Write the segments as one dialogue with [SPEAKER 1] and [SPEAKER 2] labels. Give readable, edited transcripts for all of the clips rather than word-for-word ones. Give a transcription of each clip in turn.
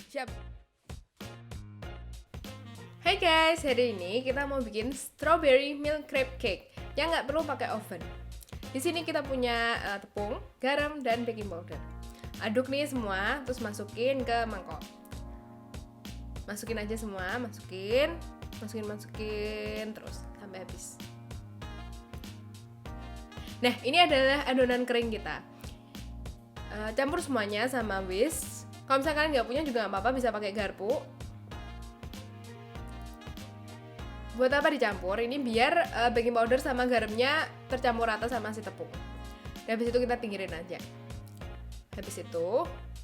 [SPEAKER 1] Siap. Hai guys, hari ini kita mau bikin strawberry milk crepe cake yang nggak perlu pakai oven. Di sini kita punya tepung, garam, dan baking powder. Aduk nih semua, terus masukin ke mangkok. Masukin aja semua, masukin terus sampai habis. Nah, ini adalah adonan kering kita. Campur semuanya sama whisk. Kalau misalkan kalian nggak punya juga nggak apa-apa, bisa pakai garpu. Buat apa dicampur? Ini biar baking powder sama garamnya tercampur rata sama si tepung. Dan habis itu kita pinggirin aja. Habis itu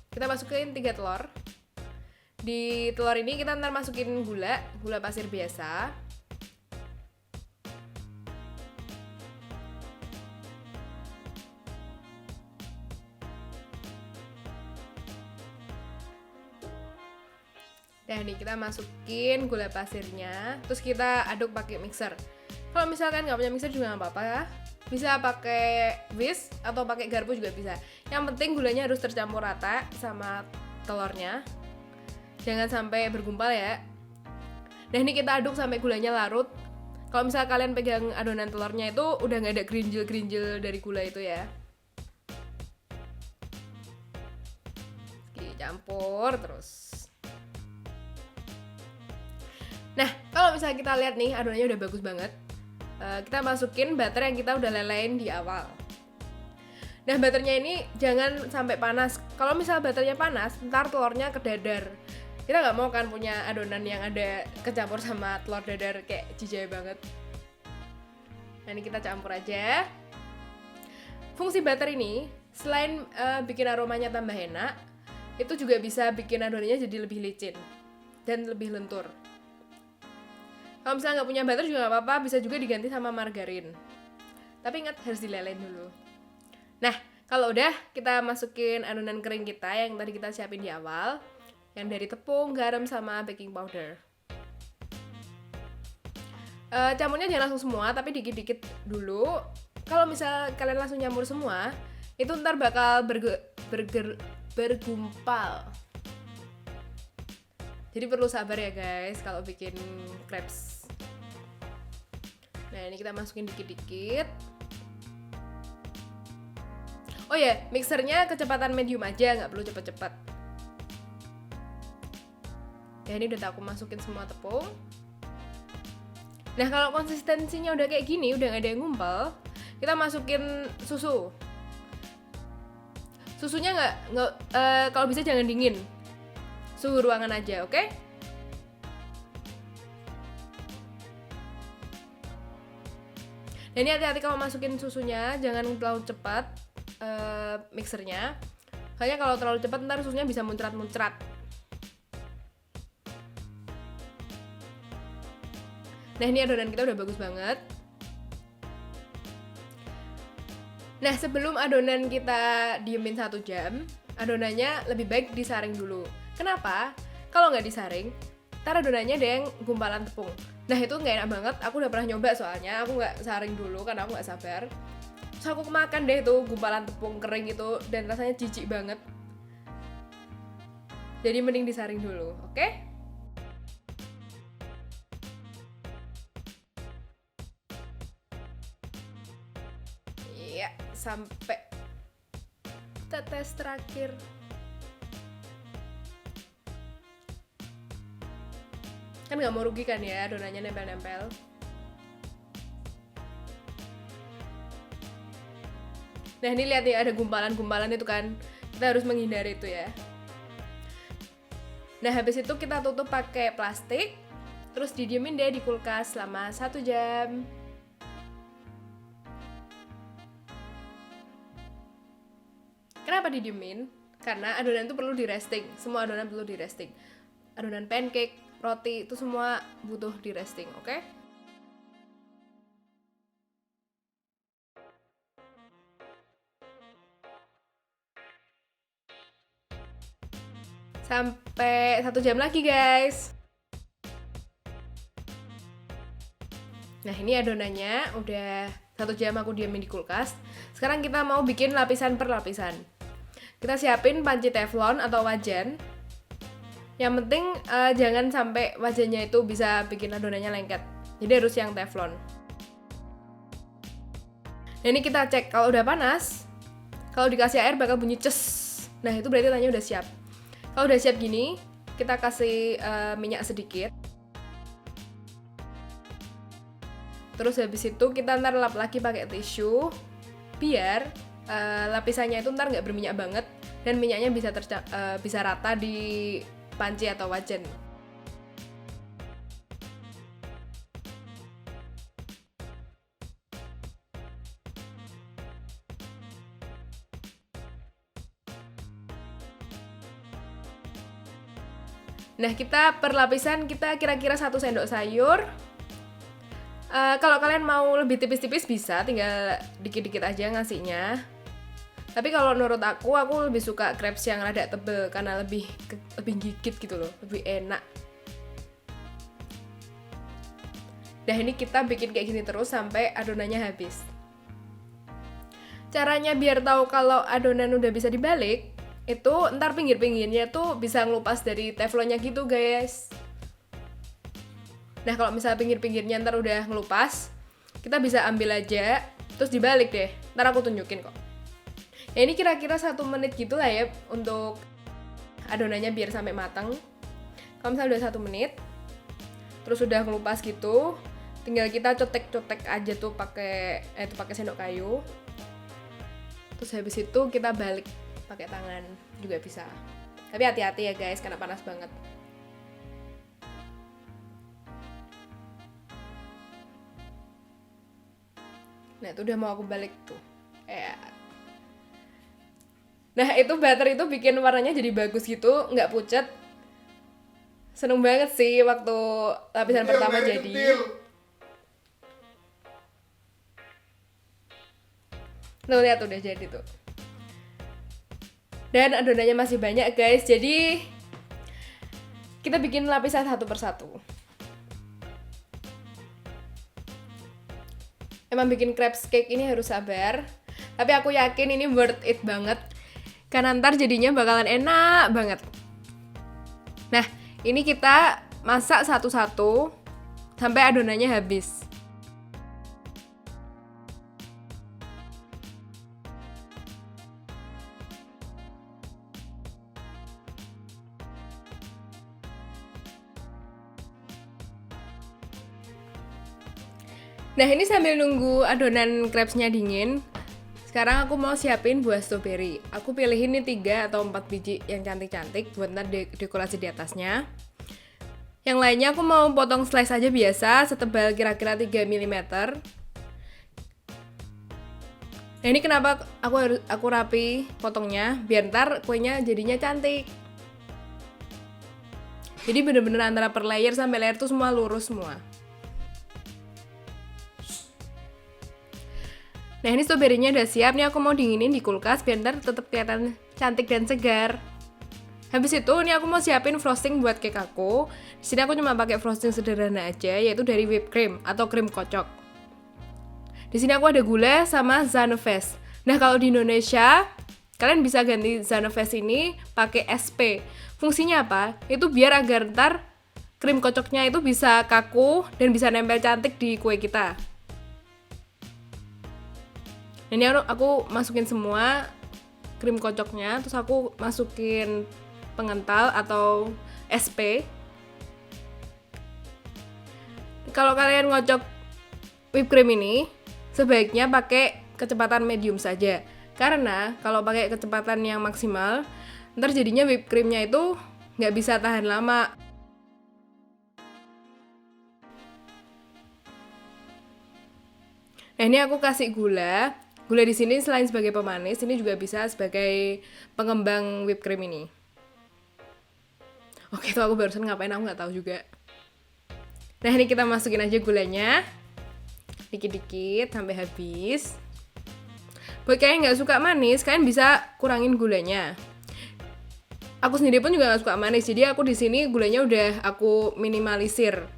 [SPEAKER 1] kita masukin 3 telur. Di telur ini kita ntar masukin gula pasir biasa. Dan ini kita masukin gula pasirnya, terus kita aduk pakai mixer. Kalau misalkan nggak punya mixer juga nggak apa-apa ya. Bisa pakai whisk atau pakai garpu juga bisa. Yang penting gulanya harus tercampur rata sama telurnya. Jangan sampai bergumpal ya. Nah, ini kita aduk sampai gulanya larut. Kalau misalnya kalian pegang adonan telurnya itu udah nggak ada gerinjil dari gula itu ya. Oke, campur terus. Nah, kalau misalnya kita lihat nih adonannya udah bagus banget, kita masukin butter yang kita udah lelehin di awal. Nah, butternya ini jangan sampai panas. Kalau misalnya butternya panas, ntar telurnya kedadar. Kita nggak mau kan punya adonan yang ada kecampur sama telur dadar kayak jijai banget. Nah, ini kita campur aja. Fungsi butter ini selain bikin aromanya tambah enak, itu juga bisa bikin adonannya jadi lebih licin dan lebih lentur. Kalau misalnya nggak punya butter juga nggak apa-apa, bisa juga diganti sama margarin. Tapi ingat harus dilelehin dulu. Nah, kalau udah kita masukin adonan kering kita yang tadi kita siapin di awal, yang dari tepung, garam, sama baking powder. Campurnya jangan langsung semua, tapi dikit-dikit dulu. Kalau misal kalian langsung nyampur semua, itu ntar bakal bergumpal. Jadi perlu sabar ya guys kalau bikin crepes. Nah, ini kita masukin dikit-dikit. Oh ya, mixernya kecepatan medium aja, nggak perlu cepet-cepet. Ya, ini udah aku masukin semua tepung. Nah, kalau konsistensinya udah kayak gini, udah nggak ada yang ngumpul, kita masukin susu. Susunya kalau bisa jangan dingin. Suhu ruangan aja, oke? Dan ini hati-hati kalau masukin susunya, jangan terlalu cepat mixernya. Soalnya kalau terlalu cepat ntar susunya bisa muncrat-muncrat. Nah, ini adonan kita udah bagus banget. Nah, sebelum adonan kita diemin 1 jam, adonannya lebih baik disaring dulu. Kenapa? Kalau nggak disaring, ntar adonannya ada yang gumpalan tepung. Nah, itu nggak enak banget. Aku udah pernah nyoba soalnya. Aku nggak saring dulu karena aku nggak sabar. Terus aku makan deh tuh gumpalan tepung kering itu dan rasanya jijik banget. Jadi mending disaring dulu, oke? Iya, sampai tetes terakhir. Kan nggak mau rugi kan ya adonannya nempel-nempel. Nah, ini lihat nih ada gumpalan-gumpalan itu kan, kita harus menghindari itu ya. Nah, habis itu kita tutup pakai plastik, terus didiemin deh di kulkas selama 1 jam. Kenapa didiemin? Karena adonan itu perlu di resting. Semua adonan perlu di resting. Adonan pancake, roti, itu semua butuh di resting, oke? Sampai 1 jam lagi guys. Nah, ini adonannya udah 1 jam aku diamin di kulkas. Sekarang kita mau bikin lapisan per lapisan. Kita siapin panci teflon atau wajan. Yang penting jangan sampai wajannya itu bisa bikin adonannya lengket. Jadi harus yang teflon. Nah ini kita cek kalau udah panas. Kalau dikasih air bakal bunyi ces. Nah itu berarti tanya udah siap. Kalau udah siap gini, kita kasih minyak sedikit. Terus habis itu kita ntar lap lagi pakai tisu biar lapisannya itu ntar nggak berminyak banget dan minyaknya bisa rata di panci atau wajan. Nah kita per lapisan kita kira-kira 1 sendok sayur. Kalau kalian mau lebih tipis-tipis bisa, tinggal dikit-dikit aja ngasihnya. Tapi kalau menurut aku lebih suka crepes yang rada tebel karena lebih gigit gitu loh, lebih enak. Nah ini kita bikin kayak gini terus sampai adonannya habis. Caranya biar tahu kalau adonan udah bisa dibalik, itu ntar pinggir-pinggirnya tuh bisa ngelupas dari teflonnya gitu guys. Nah kalau misalnya pinggir-pinggirnya ntar udah ngelupas, kita bisa ambil aja, terus dibalik deh. Ntar aku tunjukin kok. Ya ini kira-kira 1 menit gitu lah ya untuk adonannya biar sampai matang. Kalau misalnya udah 1 menit, terus udah ngelupas gitu, tinggal kita cotek-cotek aja tuh pakai sendok kayu. Terus habis itu kita balik pakai tangan juga bisa. Tapi hati-hati ya guys, karena panas banget. Nah itu udah mau aku balik tuh. Nah itu butter itu bikin warnanya jadi bagus gitu, nggak pucat. Seneng banget sih waktu lapisan pertama jadi. Tuh lihat udah jadi tuh. Dan adonannya masih banyak guys, jadi kita bikin lapisan satu persatu. Emang bikin crepes cake ini harus sabar, tapi aku yakin ini worth it banget karena ntar jadinya bakalan enak banget. Nah ini kita masak satu-satu sampai adonannya habis. Nah ini sambil nunggu adonan crepesnya dingin, sekarang aku mau siapin buah strawberry. Aku pilihin nih 3 atau 4 biji yang cantik-cantik buat ntar dekorasi di atasnya. Yang lainnya aku mau potong slice aja biasa, setebal kira-kira 3 mm. Nah ini kenapa aku rapi potongnya, biar ntar kuenya jadinya cantik. Jadi bener-bener antara per layer sampai layer tuh semua lurus semua. Nah ini stroberinya udah siap, nih aku mau dinginin di kulkas biar ntar tetap kelihatan cantik dan segar. Habis itu nih aku mau siapin frosting buat cake aku. Di sini aku cuma pakai frosting sederhana aja, yaitu dari whipped cream atau krim kocok. Di sini aku ada gula sama Zanofest. Nah kalau di Indonesia kalian bisa ganti Zanofest ini pakai SP. Fungsinya apa? Itu biar agar ntar krim kocoknya itu bisa kaku dan bisa nempel cantik di kue kita. Ini aku masukin semua krim kocoknya, terus aku masukin pengental atau SP. Kalau kalian ngocok whipped cream ini, sebaiknya pakai kecepatan medium saja. Karena kalau pakai kecepatan yang maksimal, ntar jadinya whipped creamnya itu nggak bisa tahan lama. Nah ini aku kasih gula. Gula di sini selain sebagai pemanis, ini juga bisa sebagai pengembang whipped cream ini. Oke, itu aku barusan ngapain aku nggak tahu juga. Nah ini kita masukin aja gulanya, dikit-dikit sampai habis. Buat kalian nggak suka manis, kalian bisa kurangin gulanya. Aku sendiri pun juga nggak suka manis, jadi aku di sini gulanya udah aku minimalisir.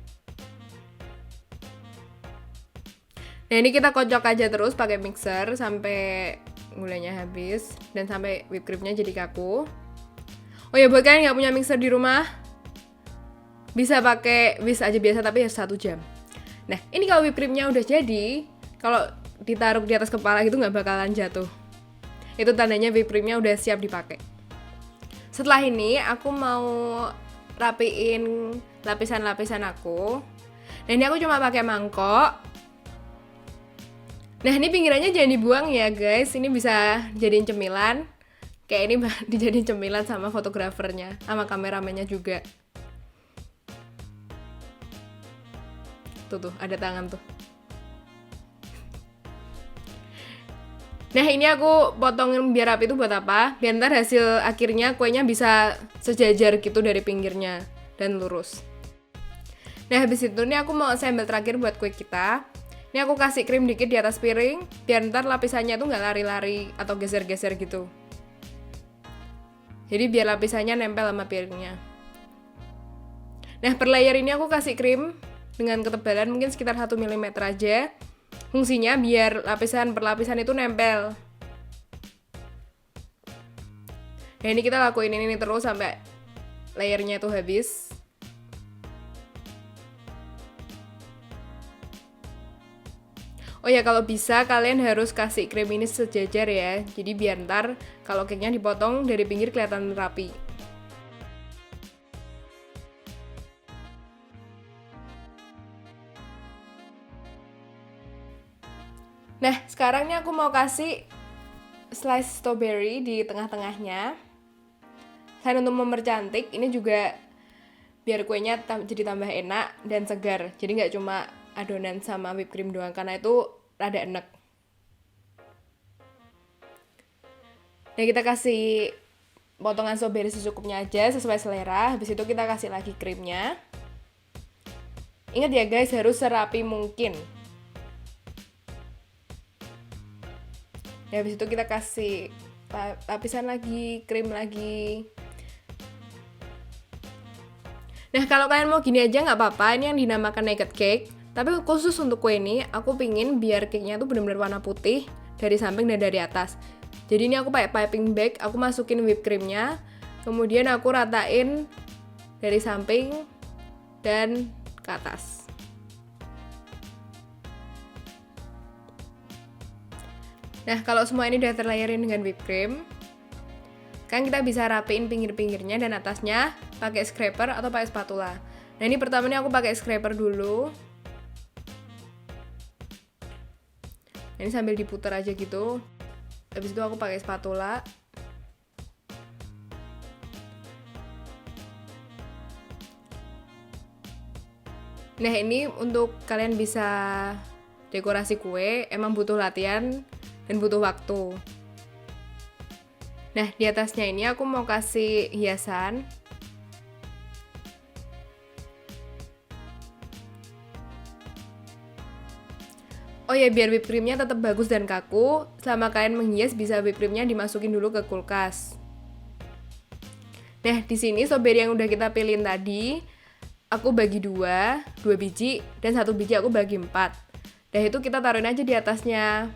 [SPEAKER 1] Nah ini kita kocok aja terus pakai mixer sampai gulanya habis dan sampai whipped creamnya jadi kaku. Oh ya buat kalian nggak punya mixer di rumah, Bisa pakai whisk aja biasa tapi harus 1 jam. Nah, ini kalau whipped creamnya udah jadi, kalau ditaruh di atas kepala gitu nggak bakalan jatuh. Itu tandanya whipped creamnya udah siap dipakai. Setelah ini aku mau rapiin lapisan-lapisan aku. Nah, ini aku cuma pakai mangkok. Nah, ini pinggirannya jangan dibuang ya guys. Ini bisa dijadiin cemilan. Kayak ini dijadiin cemilan sama fotografernya, sama kameramennya juga. Tuh, ada tangan tuh. Nah, ini aku potongin biar rapi itu buat apa? Biar ntar hasil akhirnya kuenya bisa sejajar gitu dari pinggirnya dan lurus. Nah, habis itu nih aku mau sampel terakhir buat kue kita. Ini aku kasih krim dikit di atas piring, biar ntar lapisannya tuh nggak lari-lari atau geser-geser gitu. Jadi biar lapisannya nempel sama piringnya. Nah, per layer ini aku kasih krim dengan ketebalan mungkin sekitar 1 mm aja. Fungsinya biar lapisan per lapisan itu nempel. Nah, ini kita lakuin ini terus sampai layernya itu habis. Oh ya, kalau bisa kalian harus kasih krim ini sejajar ya. Jadi biar ntar kalau cake-nya dipotong dari pinggir kelihatan rapi. Nah, sekarang nih aku mau kasih slice strawberry di tengah-tengahnya. Selain untuk mempercantik, ini juga biar kuenya jadi tambah enak dan segar. Jadi nggak cuma adonan sama whipped cream doang, karena itu rada enek. Nah, kita kasih potongan strawberry secukupnya aja, sesuai selera. Habis itu kita kasih lagi krimnya. Ingat ya guys, harus serapi mungkin. Ya, habis itu kita kasih lapisan lagi, krim lagi. Nah, kalau kalian mau gini aja nggak apa-apa, ini yang dinamakan naked cake. Tapi khusus untuk kue ini, aku pingin biar cake-nya tuh benar-benar warna putih dari samping dan dari atas. Jadi ini aku pakai piping bag, aku masukin whipped creamnya, kemudian aku ratain dari samping dan ke atas. Nah, kalau semua ini udah terlayerin dengan whipped cream, kan kita bisa rapiin pinggir-pinggirnya dan atasnya pakai scraper atau pakai spatula. Nah, ini pertama ini aku pakai scraper dulu. Nah, ini sambil diputar aja gitu. Habis itu aku pakai spatula. Nah, ini untuk kalian bisa dekorasi kue emang butuh latihan dan butuh waktu. Nah, di atasnya ini aku mau kasih hiasan. Oh ya, biar whipped creamnya tetap bagus dan kaku, selama kalian menghias bisa whipped creamnya dimasukin dulu ke kulkas. Nah, di sini strawberry yang udah kita pilihin tadi, aku bagi 2 biji, dan 1 biji aku bagi 4. Nah, itu kita taruhin aja di atasnya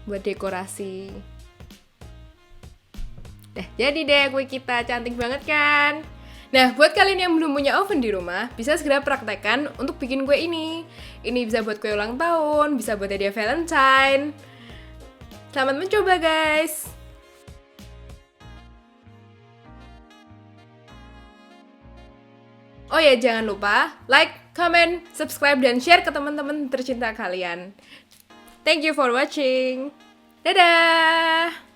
[SPEAKER 1] buat dekorasi. Nah, jadi deh kue kita, cantik banget kan? Nah, buat kalian yang belum punya oven di rumah, bisa segera praktekkan untuk bikin kue ini. Ini bisa buat kue ulang tahun, bisa buat hadiah Valentine. Selamat mencoba guys! Oh ya, jangan lupa like, comment, subscribe, dan share ke teman-teman tercinta kalian. Thank you for watching. Dadah!